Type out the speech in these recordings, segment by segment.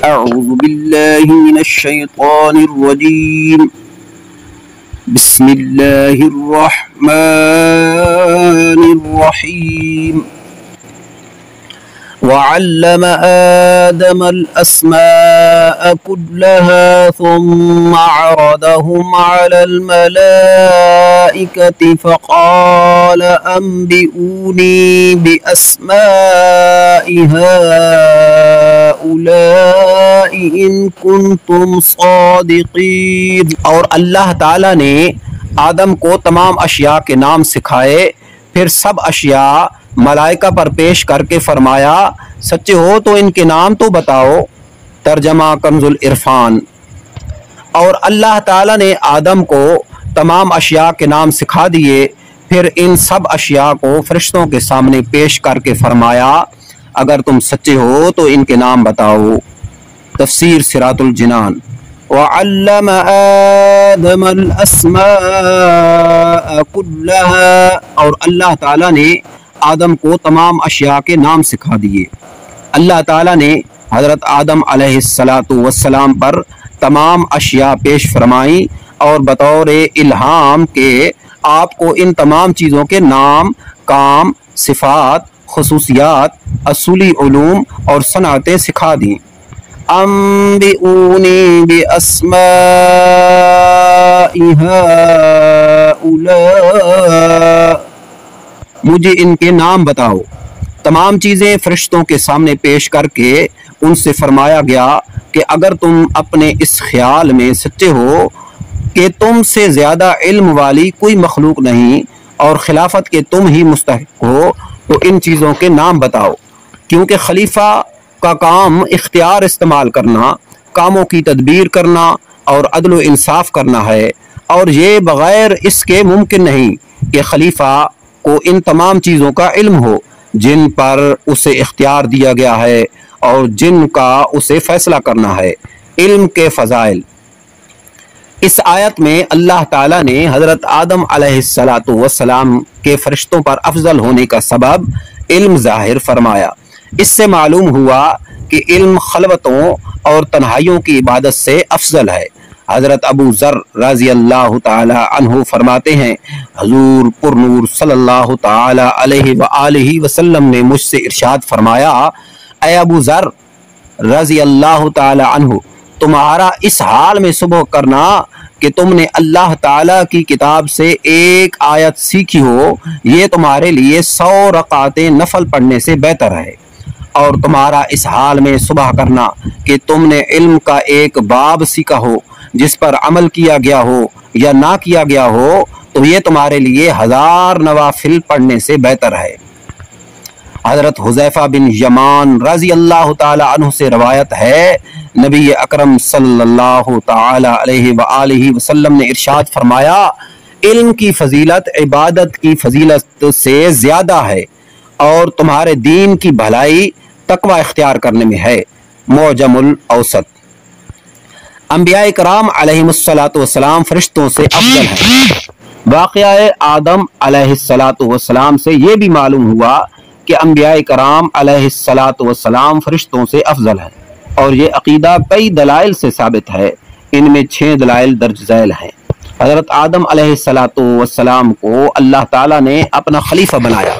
أعوذ بالله من الشيطان الرجيم بسم الله الرحمن الرحيم وعلم آدم الأسماء كلها ثم عرضهم على الملائكة فقال أنبئوني بأسماء هؤلاء إن كنتم صادقين۔ اور اللہ تعالیٰ نے آدم کو تمام اشیاء کے نام سکھائے، پھر سب اشیاء ملائکہ پر پیش کر کے فرمایا سچے ہو تو ان کے نام تو بتاؤ۔ ترجمہ کنز العرفان۔ اور اللہ تعالیٰ نے آدم کو تمام اشیاء کے نام سکھا دیے، پھر ان سب اشیاء کو فرشتوں کے سامنے پیش کر کے فرمایا اگر تم سچے ہو تو ان کے نام بتاؤ۔ تفسیر صراط الجنان۔ وعلم آدم الاسماء كلها، اور اللہ تعالیٰ نے آدم کو تمام اشیاء کے نام سکھا دیے۔ اللہ تعالیٰ نے حضرت آدم علیہ السلام پر تمام اشیاء پیش فرمائیں اور بطور الہام کے آپ کو ان تمام چیزوں کے نام، کام، صفات، خصوصیات، اصولی علوم اور صنعتیں سکھا دیں۔ انبئونی باسماء هؤلاء، مجھے ان کے نام بتاؤ۔ تمام چیزیں فرشتوں کے سامنے پیش کر کے ان سے فرمایا گیا کہ اگر تم اپنے اس خیال میں سچے ہو کہ تم سے زیادہ علم والی کوئی مخلوق نہیں اور خلافت کے تم ہی مستحق ہو تو ان چیزوں کے نام بتاؤ، کیونکہ خلیفہ کا کام اختیار استعمال کرنا، کاموں کی تدبیر کرنا اور عدل و انصاف کرنا ہے، اور یہ بغیر اس کے ممکن نہیں کہ خلیفہ کو ان تمام چیزوں کا علم ہو جن پر اسے اختیار دیا گیا ہے اور جن کا اسے فیصلہ کرنا ہے۔ علم کے فضائل۔ اس آیت میں اللہ تعالیٰ نے حضرت آدم علیہ السلام کے فرشتوں پر افضل ہونے کا سبب علم ظاہر فرمایا۔ اس سے معلوم ہوا کہ علم خلوتوں اور تنہائیوں کی عبادت سے افضل ہے۔ حضرت ابو ذر رضی اللہ تعالی عنہ فرماتے ہیں حضور پر نور صلی اللہ تعالی علیہ وآلہ وسلم نے مجھ سے ارشاد فرمایا، اے ابو ذر رضی اللہ تعالی عنہ، تمہارا اس حال میں صبح کرنا کہ تم نے اللہ تعالیٰ کی کتاب سے ایک آیت سیکھی ہو، یہ تمہارے لیے 100 رکعتیں نفل پڑھنے سے بہتر ہے، اور تمہارا اس حال میں صبح کرنا کہ تم نے علم کا ایک باب سیکھا ہو جس پر عمل کیا گیا ہو یا نہ کیا گیا ہو تو یہ تمہارے لیے 1000 نوافل پڑھنے سے بہتر ہے۔ حضرت حذیفہ بن یمان رضی اللہ تعالی عنہ سے روایت ہے، نبی اکرم صلی اللہ تعالی علیہ وآلہ وسلم نے ارشاد فرمایا، علم کی فضیلت عبادت کی فضیلت سے زیادہ ہے اور تمہارے دین کی بھلائی تقوی اختیار کرنے میں ہے۔ معجم الاوسط۔ انبیاء کرام علیہ السلام فرشتوں سے افضل ہیں۔ واقعہ آدم علیہ السلام سے یہ بھی معلوم ہوا کہ انبیاء کرام علیہ السلام فرشتوں سے افضل ہیں، اور یہ عقیدہ کئی دلائل سے ثابت ہے۔ ان میں 6 دلائل درج ذیل ہیں۔ حضرت آدم علیہ السلام کو اللہ تعالیٰ نے اپنا خلیفہ بنایا،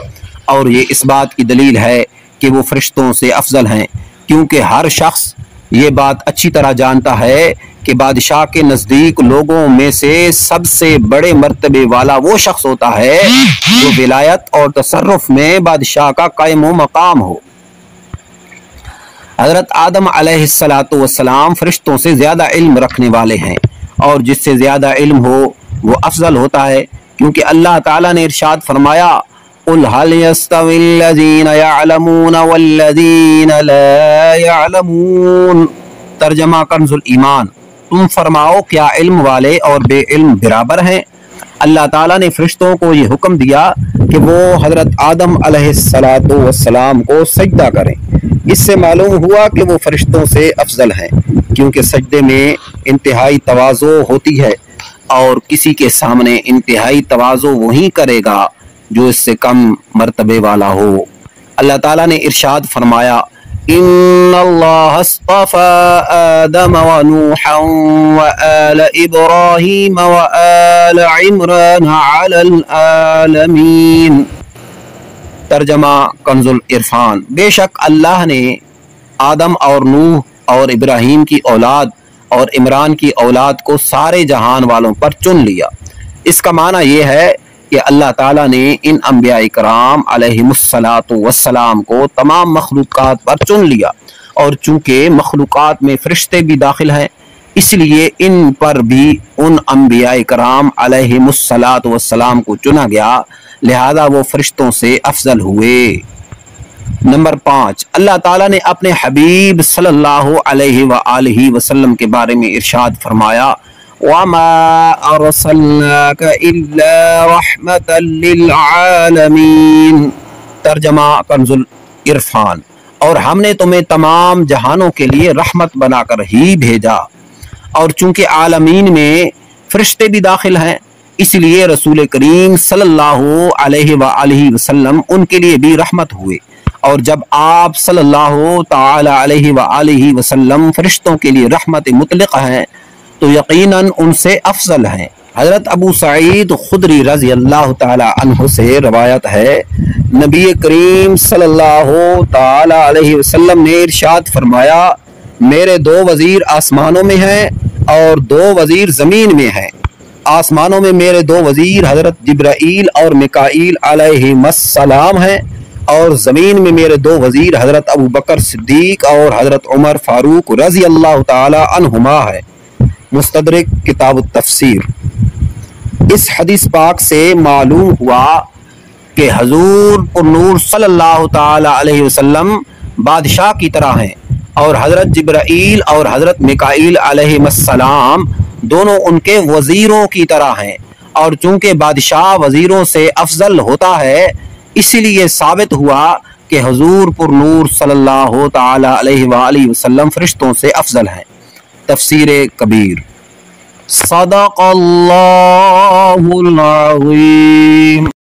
اور یہ اس بات کی دلیل ہے کہ وہ فرشتوں سے افضل ہیں، کیونکہ ہر شخص یہ بات اچھی طرح جانتا ہے کہ بادشاہ کے نزدیک لوگوں میں سے سب سے بڑے مرتبے والا وہ شخص ہوتا ہے جو ولایت اور تصرف میں بادشاہ کا قائم و مقام ہو۔ حضرت آدم علیہ السلام فرشتوں سے زیادہ علم رکھنے والے ہیں، اور جس سے زیادہ علم ہو وہ افضل ہوتا ہے، کیونکہ اللہ تعالیٰ نے ارشاد فرمایا، قُلْ هَلْ يَسْتَوِي الَّذِينَ يَعْلَمُونَ وَالَّذِينَ لَا يَعْلَمُونَ۔ ترجمہ کنز الایمان۔ تم فرماؤ کیا علم والے اور بے علم برابر ہیں؟ اللہ تعالیٰ نے فرشتوں کو یہ حکم دیا کہ وہ حضرت آدم علیہ السلام کو سجدہ کریں۔ اس سے معلوم ہوا کہ وہ فرشتوں سے افضل ہیں، کیونکہ سجدے میں انتہائی تواضع ہوتی ہے، اور کسی کے سامنے انتہائی تواضع وہی کرے گا جو اس سے کم مرتبے والا ہو۔ اللہ تعالیٰ نے ارشاد فرمایا، إن الله اصطفى آدم ونوحا وآل إبراهيم وآل عمران على العالمين۔ ترجمہ کنز العرفان۔ بے شک اللہ نے آدم اور نوح اور ابراہیم کی اولاد اور عمران کی اولاد کو سارے جہان والوں پر چن لیا۔ اس کا معنی یہ ہے کہ اللہ تعالیٰ نے ان انبیاء کرام علیہم السلام کو تمام مخلوقات پر چن لیا، اور چونکہ مخلوقات میں فرشتے بھی داخل ہیں اس لیے ان پر بھی ان انبیاء کرام علیہم السلام کو چنا گیا، لہذا وہ فرشتوں سے افضل ہوئے۔ نمبر 5، اللہ تعالیٰ نے اپنے حبیب صلی اللہ علیہ وآلہ وسلم کے بارے میں ارشاد فرمایا، وَمَا أَرْسَلْنَاكَ إِلَّا رَحْمَةً لِلْعَالَمِينَ۔ ترجمہ کنز العرفان۔ اور ہم نے تمہیں تمام جہانوں کے لیے رحمت بنا کر ہی بھیجا، اور چونکہ عالمین میں فرشتے بھی داخل ہیں اس لیے رسول کریم صلی اللہ علیہ وآلہ وسلم ان کے لیے بھی رحمت ہوئے، اور جب آپ صلی اللہ تعالی علیہ وآلہ وسلم فرشتوں کے لیے رحمت مطلق ہیں تو یقیناً ان سے افضل ہیں۔ حضرت ابو سعید خدری رضی اللہ تعالی عنہ سے روایت ہے، نبی کریم صلی اللہ تعالی علیہ وسلم نے ارشاد فرمایا، میرے 2 وزیر آسمانوں میں ہیں اور 2 وزیر زمین میں ہیں۔ آسمانوں میں میرے 2 وزیر حضرت جبرائیل اور میکائیل علیہم السلام ہیں، اور زمین میں میرے 2 وزیر حضرت ابو بکر صدیق اور حضرت عمر فاروق رضی اللہ تعالی عنہما ہے۔ مستدرک کتاب التفسیر۔ اس حدیث پاک سے معلوم ہوا کہ حضور پر نور صلی اللہ تعالی علیہ وسلم بادشاہ کی طرح ہیں، اور حضرت جبرائیل اور حضرت میکائیل علیہ السلام دونوں ان کے وزیروں کی طرح ہیں، اور چونکہ بادشاہ وزیروں سے افضل ہوتا ہے اسی لیے ثابت ہوا کہ حضور پر نور صلی اللہ تعالی علیہ وآلہ وسلم فرشتوں سے افضل ہیں۔ تفسیر کبیر۔ صدق اللہ العظیم۔